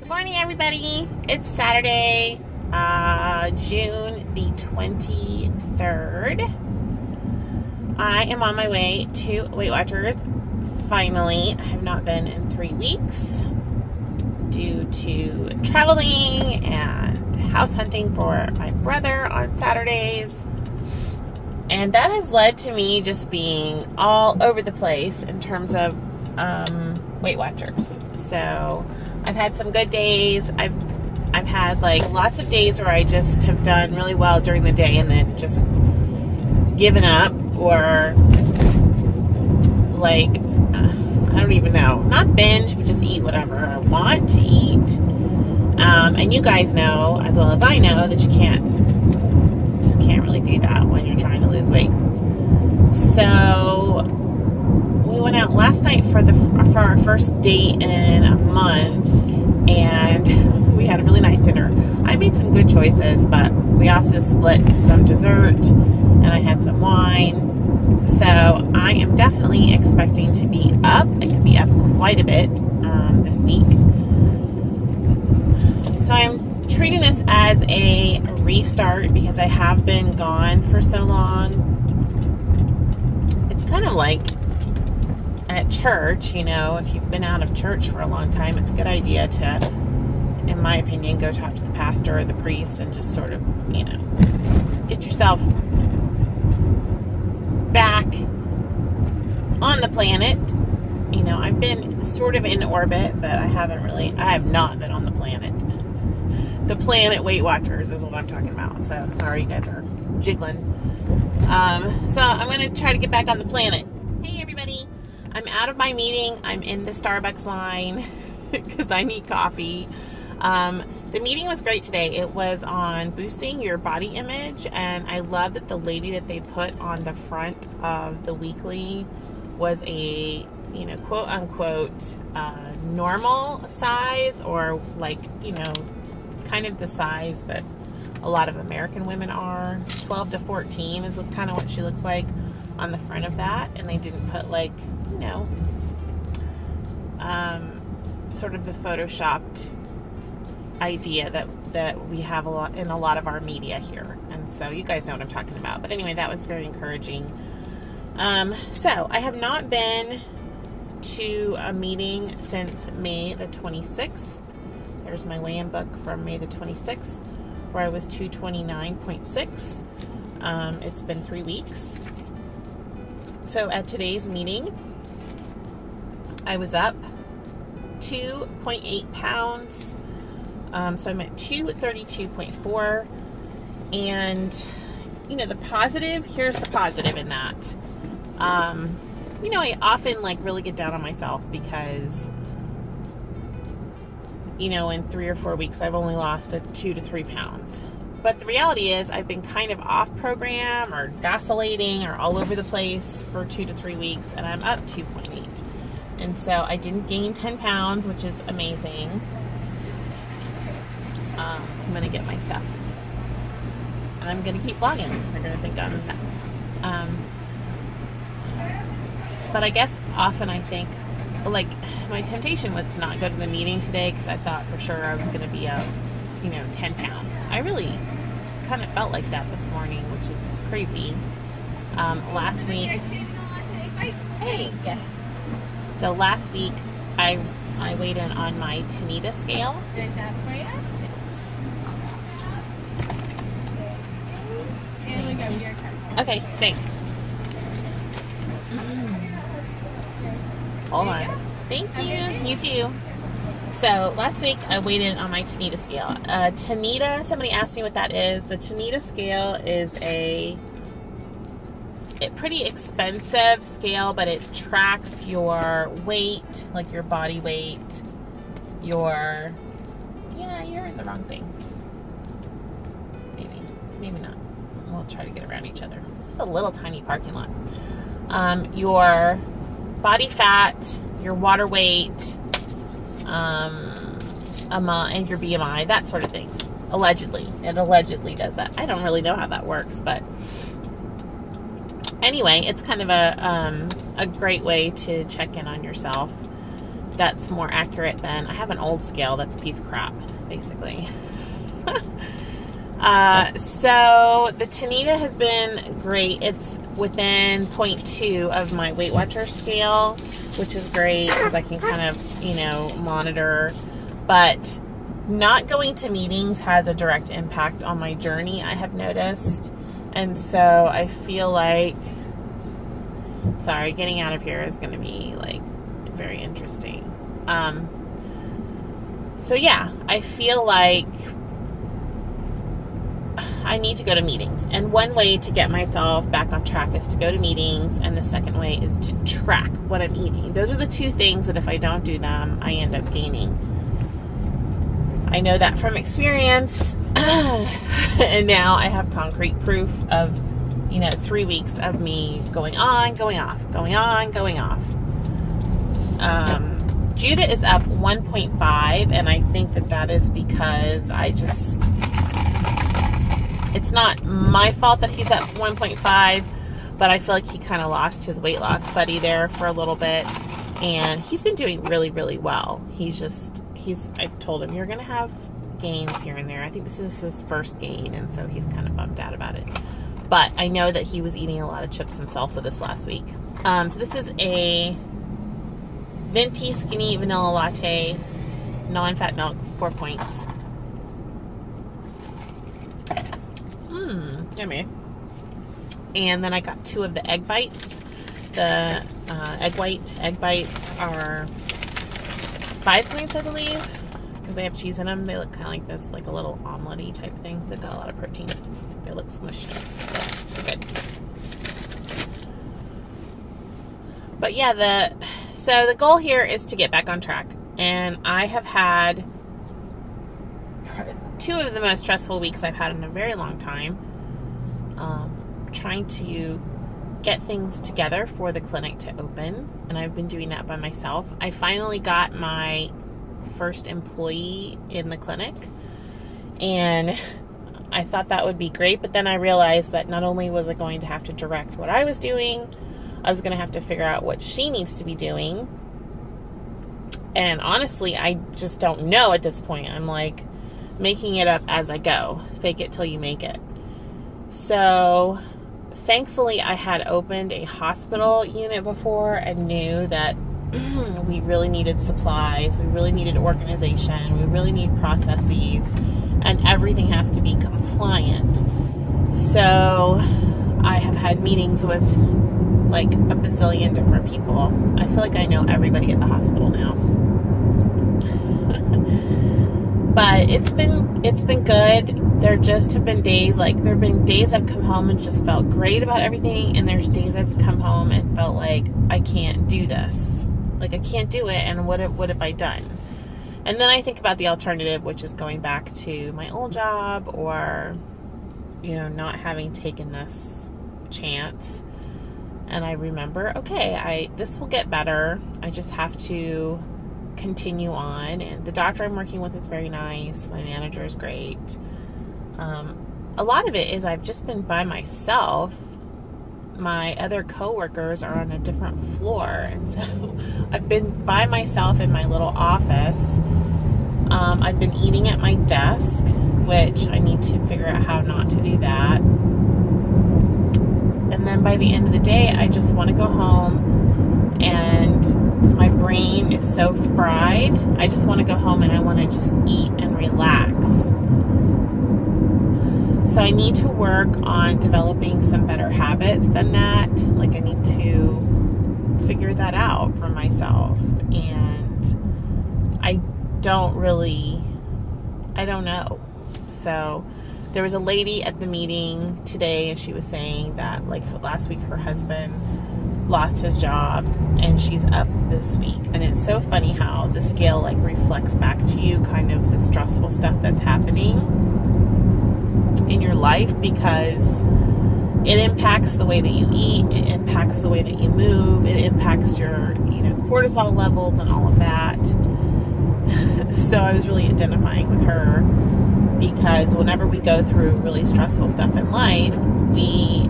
Morning, everybody. It's Saturday, June the 23rd. I am on my way to Weight Watchers. Finally, I have not been in 3 weeks due to traveling and house hunting for my brother on Saturdays. And that has led to me just being all over the place in terms of Weight Watchers. So I've had some good days. I've had like lots of days where I just have done really well during the day and then just given up, or like I don't even know, not binge, but just eat whatever I want to eat. And you guys know as well as I know that you can't really do that when you're trying to lose weight. So we went out last night for our first date in a month, and we had a really nice dinner. I made some good choices, but we also split some dessert and I had some wine. So I am definitely expecting to be up. I could be up quite a bit this week. So I'm treating this as a restart because I have been gone for so long. It's kind of like at church, you know, if you've been out of church for a long time, it's a good idea to, in my opinion, go talk to the pastor or the priest and just sort of, you know, get yourself back on the planet. You know, I've been sort of in orbit, but I have not been on the planet. The planet Weight Watchers is what I'm talking about. So sorry, you guys are jiggling. So I'm going to try to get back on the planet. Hey, everybody. I'm out of my meeting. I'm in the Starbucks line because I need coffee. The meeting was great today. It was on boosting your body image, and I love that the lady that they put on the front of the weekly was a, you know, quote unquote normal size, or like, you know, kind of the size that a lot of American women are. 12 to 14 is kind of what she looks like on the front of that, and they didn't put like, you know, sort of the photoshopped idea that we have a lot in a lot of our media here. And so you guys know what I'm talking about. But anyway, that was very encouraging. So I have not been to a meeting since May the 26th. There's my weigh-in book from May the 26th, where I was 229.6. It's been 3 weeks. So at today's meeting, I was up 2.8 pounds. So I'm at 232.4. And, you know, here's the positive in that. You know, I often like really get down on myself because, you know, in 3 or 4 weeks, I've only lost 2 to 3 pounds. But the reality is I've been kind of off program or vacillating or all over the place for 2 to 3 weeks, and I'm up 2.8. And so I didn't gain 10 pounds, which is amazing. I'm going to get my stuff. And I'm going to keep vlogging. They're going to think I'm nuts. But I guess often I think, like, my temptation was to not go to the meeting today because I thought for sure I was going to be up, you know, 10 pounds. I really kind of felt like that this morning, which is crazy. Last week, hey, yes. So last week I weighed in on my Tanita scale. Is that for you? And we go your turn. Okay, thanks. Hold on. Thank you. You too. So last week I weighed in on my Tanita scale. Tanita, somebody asked me what that is. The Tanita scale is a pretty expensive scale, but it tracks your weight, like your body weight, yeah, you're in the wrong thing. Maybe not. We'll try to get around each other. This is a little tiny parking lot. Your body fat, your water weight, and your BMI, that sort of thing. Allegedly. It allegedly does that. I don't really know how that works, but anyway, it's kind of a great way to check in on yourself. that's more accurate than, I have an old scale that's a piece of crap, basically. So the Tanita has been great. It's within 0.2 of my Weight Watchers scale, which is great because I can kind of, you know, monitor. But not going to meetings has a direct impact on my journey, I have noticed. And so I feel like, sorry, getting out of here is going to be like very interesting. So yeah, I feel like I need to go to meetings. And one way to get myself back on track is to go to meetings. And the second way is to track what I'm eating. Those are the two things that if I don't do them, I end up gaining. I know that from experience. And now I have concrete proof of, you know, 3 weeks of me going on, going off, going on, going off. Judah is up 1.5, and I think that that is because it's not my fault that he's up 1.5, but I feel like he kind of lost his weight loss buddy there for a little bit, and he's been doing really, really well. I told him, you're going to have gains here and there. I think this is his first gain, and so he's kind of bummed out about it. But I know that he was eating a lot of chips and salsa this last week. So this is a Venti Skinny Vanilla Latte, non-fat milk, 4 points. Yummy. And then I got 2 of the egg bites. The egg bites are 5 points, I believe, because they have cheese in them. They look kind of like this, like a little omelet-y type thing. They've got a lot of protein. They look smushy. They're good. But yeah, so the goal here is to get back on track. And I have had 2 of the most stressful weeks I've had in a very long time. Trying to get things together for the clinic to open, and I've been doing that by myself. I finally got my first employee in the clinic, and I thought that would be great, but then I realized that not only was I going to have to direct what I was doing, I was going to have to figure out what she needs to be doing. And honestly, I just don't know at this point. I'm like making it up as I go. Fake it till you make it. So thankfully I had opened a hospital unit before and knew that we really needed supplies, we really needed organization, we really need processes, and everything has to be compliant. So I have had meetings with like a bazillion different people. I feel like I know everybody at the hospital now. But it's been good. There just have been days, like there have been days I've come home and just felt great about everything, and there's days I've come home and felt like I can't do this. Like I can't do it, and what have I done? And then I think about the alternative, which is going back to my old job, or, you know, not having taken this chance. And I remember, okay, this will get better. I just have to continue on. And the doctor I'm working with is very nice. My manager is great. A lot of it is I've just been by myself. My other coworkers are on a different floor, and so I've been by myself in my little office. I've been eating at my desk, which I need to figure out how not to do that. And then by the end of the day, I just want to go home, and my brain is so fried. I just want to go home and I want to just eat and relax. So I need to work on developing some better habits than that. Like I need to figure that out for myself. And I don't know. So there was a lady at the meeting today, and she was saying that like last week her husband lost his job and she's up this week. And it's so funny how the scale like reflects back to you kind of the stressful stuff that's happening in your life, because it impacts the way that you eat, it impacts the way that you move, it impacts your, you know, cortisol levels and all of that. So I was really identifying with her, because whenever we go through really stressful stuff in life, we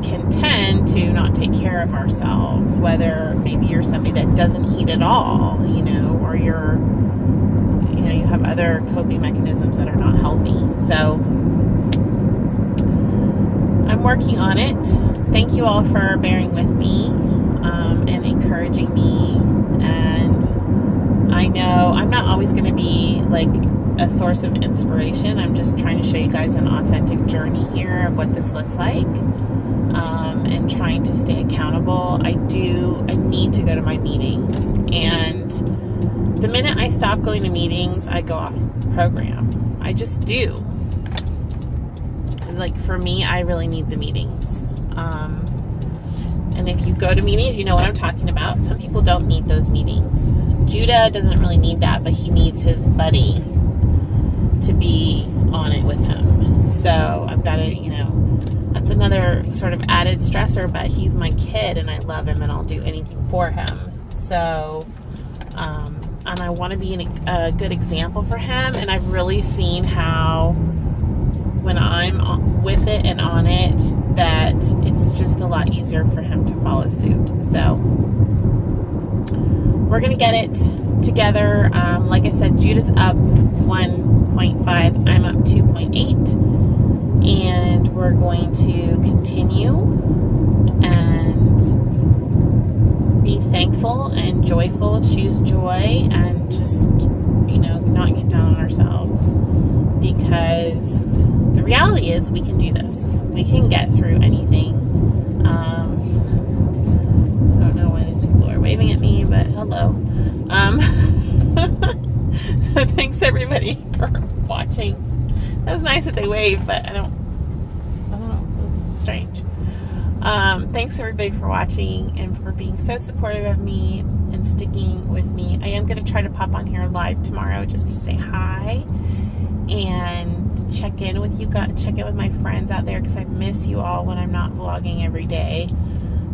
can tend to not take care of ourselves, whether maybe you're somebody that doesn't eat at all, you know, or you're, you know, you have other coping mechanisms that are not healthy. So I'm working on it. Thank you all for bearing with me and encouraging me. And I know I'm not always going to be like a source of inspiration. I'm just trying to show you guys an authentic journey here of what this looks like, and trying to stay accountable. I need to go to my meetings, and the minute I stop going to meetings, I go off program. I just do. Like, for me, I really need the meetings. And if you go to meetings, you know what I'm talking about. Some people don't need those meetings. Judah doesn't really need that, but he needs his buddy to be on it with him. So I've got to, you know, that's another sort of added stressor, but he's my kid and I love him and I'll do anything for him. So, and I want to be a good example for him. And I've really seen how when I'm with it and on it, that it's just a lot easier for him to follow suit. So we're going to get it together. Like I said, Judah's up 1.5. I'm up 2.8. And we're going to continue and be thankful and joyful, choose joy, and just, you know, not get down on ourselves. Because the reality is we can do this. We can get through anything. I don't know why these people are waving at me, but hello. So thanks everybody for watching. That was nice that they waved, but I don't know. It was strange. Thanks everybody for watching and for being so supportive of me and sticking with me. I am going to try to pop on here live tomorrow just to say hi and check in with you guys, check in with my friends out there, because I miss you all when I'm not vlogging every day.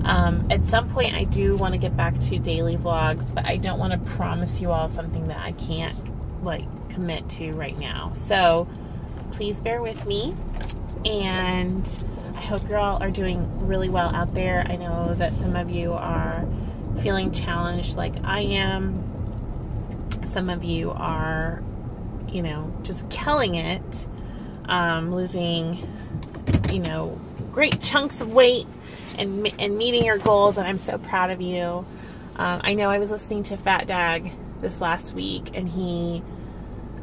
At some point I do want to get back to daily vlogs, but I don't want to promise you all something that I can't like commit to right now. So please bear with me, and I hope you all are doing really well out there. I know that some of you are feeling challenged like I am. Some of you are, you know, just killing it, losing, you know, great chunks of weight and meeting your goals, and I'm so proud of you. I know I was listening to Fat Dag this last week, and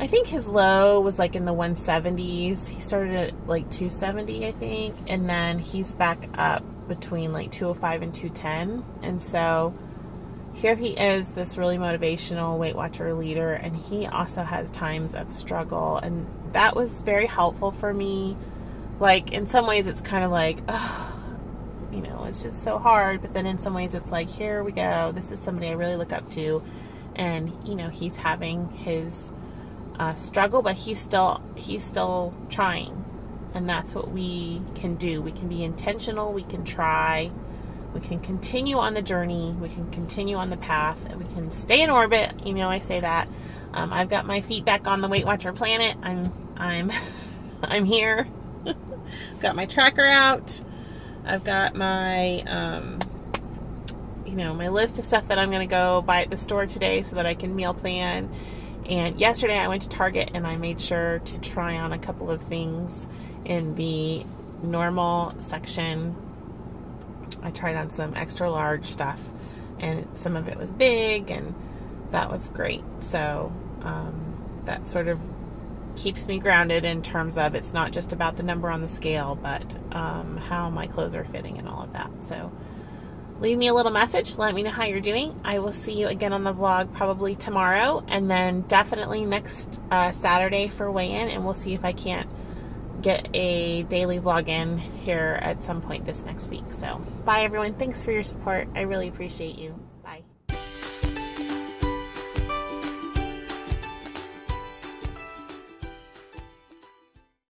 I think his low was like in the 170s. He started at like 270, I think, and then he's back up between like 205 and 210. And so here he is, this really motivational Weight Watcher leader, and he also has times of struggle, and that was very helpful for me. Like, in some ways it's kind of like, oh, you know, it's just so hard, but then in some ways it's like, here we go, this is somebody I really look up to, and you know, he's having his struggle, but he's still trying, and that's what we can do. We can be intentional, we can try, we can continue on the journey, we can continue on the path, and we can stay in orbit. You know, I say that. I've got my feet back on the Weight Watcher planet. I'm here. Got my tracker out. I've got my, you know, my list of stuff that I'm going to go buy at the store today so that I can meal plan. And yesterday I went to Target and I made sure to try on a couple of things in the normal section. I tried on some extra large stuff, and some of it was big, and that was great. So that sort of keeps me grounded in terms of it's not just about the number on the scale, but how my clothes are fitting and all of that. So leave me a little message. Let me know how you're doing. I will see you again on the vlog probably tomorrow, and then definitely next Saturday for weigh-in, and we'll see if I can't get a daily vlog in here at some point this next week. So bye everyone. Thanks for your support. I really appreciate you.